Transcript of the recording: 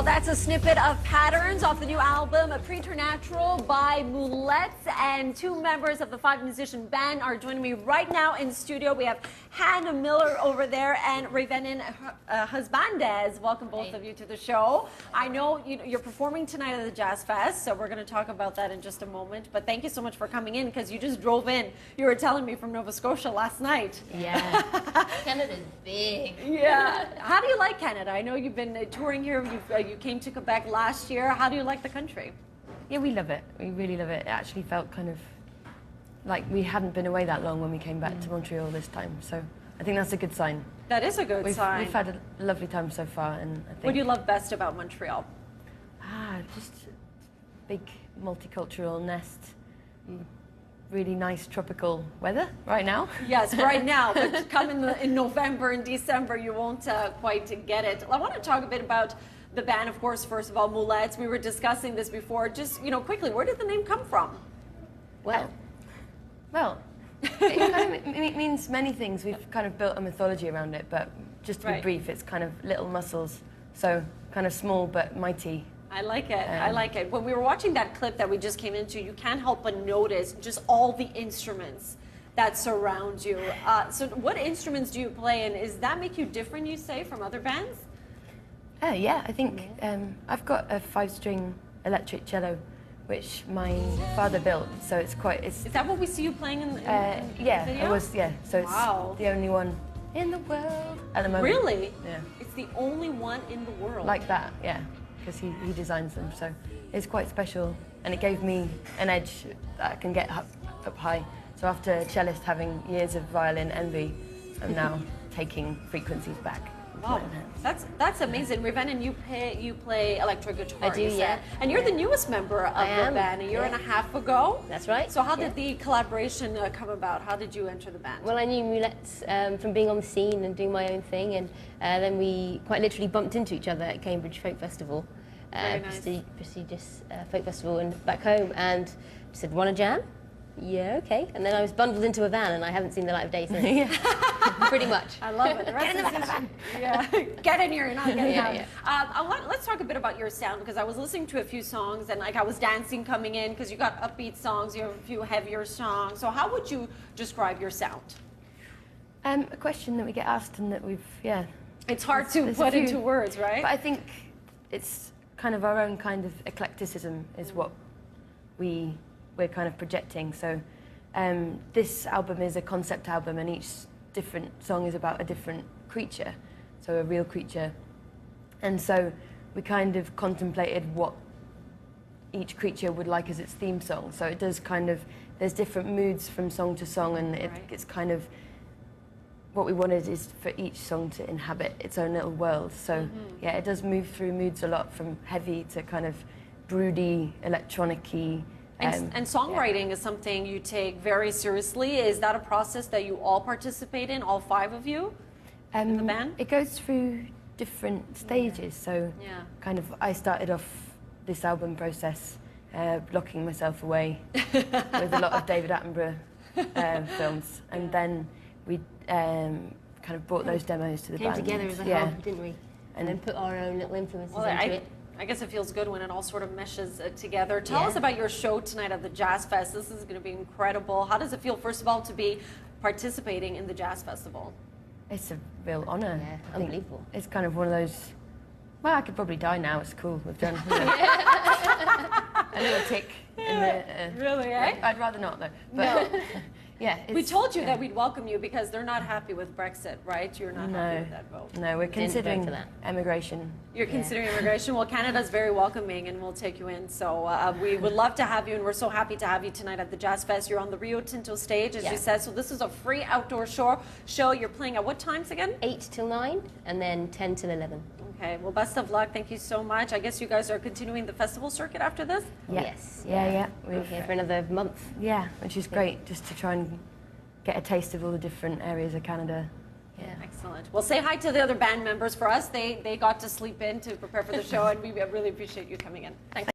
Well, that's a snippet of Patterns off the new album, Preternatural by Moulettes, and two members of the five-musician band are joining me right now in studio. We have Hannah Miller over there and Ravenin Husbandes. Welcome both of you to the show. I know you're performing tonight at the Jazz Fest, so we're going to talk about that in just a moment. But thank you so much for coming in, because you just drove in. You were telling me from Nova Scotia last night. Yeah, Canada's big. Yeah. How do you like Canada? I know you've been touring here. You came to Quebec last year. How do you like the country? Yeah, we love it. We really love it. It actually felt kind of like we hadn't been away that long when we came back to Montreal this time. So I think that's a good sign. That is a good sign. We've had a lovely time so far, and I think. What do you love best about Montreal? Just big multicultural nest. Really nice tropical weather right now. Yes, right now, but come in November and December, you won't quite get it. I want to talk a bit about the band, of course. First of all, Moulettes. We were discussing this before. Just quickly, where did the name come from? Well, it kind of means many things. We've kind of built a mythology around it, but just to be brief, it's kind of little muscles, so kind of small but mighty. I like it. I like it. When we were watching that clip that we just came into, you can't help but notice just all the instruments that surround you. So what instruments do you play, and does that make you different, you say, from other bands? Yeah, I think I've got a 5-string electric cello, which my father built, so it's quite... Is that what we see you playing in the yeah, video? it was, yeah. So it's the only one in the world at the moment. Really? Yeah. It's the only one in the world? Like that, yeah. Because he designs them, so it's quite special, and it gave me an edge that I can get up high. So after cellist having years of violin envy, I'm now taking frequencies back. Wow, that's amazing. Ravenin, you play electric guitar. I do, yeah. And you're the newest member of the band, a year and a half ago. That's right. So how did the collaboration come about? How did you enter the band? Well, I knew Moulettes from being on the scene and doing my own thing, and then we quite literally bumped into each other at Cambridge Folk Festival, prestigious folk festival, and back home, and said, "Want to jam?" Yeah, okay. And then I was bundled into a van, and I haven't seen the light of day since. Pretty much. I love it. The rest Get in the back of the van. Yeah, get in here. You're not getting out. Yeah. Let's talk a bit about your sound, because I was listening to a few songs, and I was dancing coming in, because you got upbeat songs, you have a few heavier songs. So how would you describe your sound? A question that we get asked, and that It's hard to put into words, right? But I think it's kind of our own kind of eclecticism is what we're kind of projecting. So this album is a concept album, and each different song is about a different creature, so a real creature. And so we kind of contemplated what each creature would like as its theme song. So it does kind of, there's different moods from song to song, and it's kind of, what we wanted is for each song to inhabit its own little world. So yeah, it does move through moods a lot, from heavy to kind of broody, electronic-y. And songwriting is something you take very seriously. Is that a process that you all participate in, all five of you in the band? It goes through different stages. So kind of, I started off this album process locking myself away with a lot of David Attenborough films, and then we kind of brought those demos to the band. Came together as a hub, didn't we? And then put our own little influences into it. I guess it feels good when it all sort of meshes together. Tell us about your show tonight at the Jazz Fest. This is going to be incredible. How does it feel, first of all, to be participating in the Jazz Festival? It's a real honour. Yeah, unbelievable. It's kind of one of those, well, I could probably die now. It's cool. We've done a little tick in the... really, eh? I'd rather not, though. But, no. Yeah, we told you that we'd welcome you, because they're not happy with Brexit, right? You're not happy with that vote. No, we're considering emigration. You're considering immigration. Well, Canada's very welcoming, and we'll take you in. So we would love to have you, and we're so happy to have you tonight at the Jazz Fest. You're on the Rio Tinto stage, as you said. So this is a free outdoor show. You're playing at what times again? 8 till 9, and then 10 till 11. Okay, well, best of luck. Thank you so much. I guess you guys are continuing the festival circuit after this? Yes. Yeah. We're here for another month. Yeah, which is great, just to try and get a taste of all the different areas of Canada. Yeah, excellent. Well, say hi to the other band members for us. They got to sleep in to prepare for the show, and we really appreciate you coming in. Thanks.